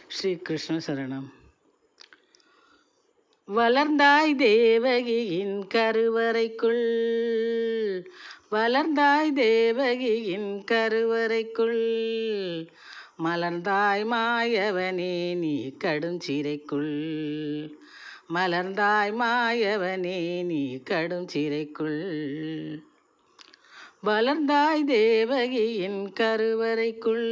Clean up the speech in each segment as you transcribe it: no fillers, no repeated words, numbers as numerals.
ஸ்ரீ கிருஷ்ண சரணம். வளர்ந்தாய் தேவகியின் கருவறைக்குள், வளர்ந்தாய் தேவகியின் கருவறைக்குள், மலர்ந்தாய் மாயவனே நீ கடும் சிறைக்குள், மலர்ந்தாய் மாயவனே நீ கடும் சிறைக்குள், வளர்ந்தாய் தேவகியின் கருவறைக்குள்,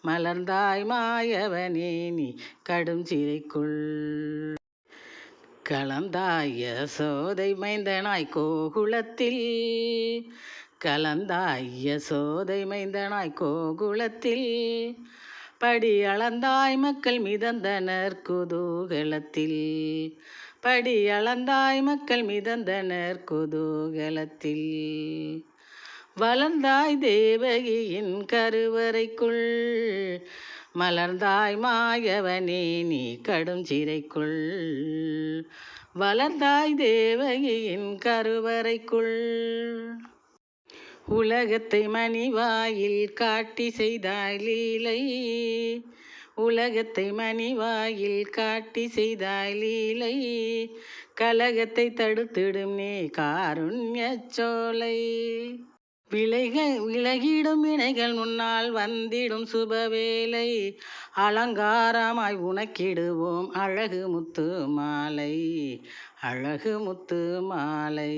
மலர்ந்தாய் மாயவனே நீ கடும் சிறைக்குள், கலந்தாய் யசோதை மைந்தனாய் கோகுலத்தில், கலந்தாய் யசோதை மைந்தனாய் கோகுலத்தில், படி அளந்தாய் மக்கள் மிதந்தனர் குதூகலத்தில், படி அளந்தாய் மக்கள் மிதந்தனர் குதூகலத்தில், வளர்ந்தாய் தேவகியின் கருவறைக்குள், மலர்ந்தாய் மாயவனே நீ கடும் சிறைக்குள், வளர்ந்தாய் தேவகியின் கருவறைக்குள், உலகத்தை மணிவாயில் காட்டி செய்தாய் லீலை, உலகத்தை மணிவாயில் காட்டி செய்தாய் லீலை, கலகத்தை தடுத்திடும் நீ காருண்யச் சோலை, விலகிடும் வினைகள் முன்னால் வந்திடும் சுபவேளை, அலங்காரமாய் உனக்கிடுவோம் அழகு முத்து மாலை, அழகு முத்து மாலை.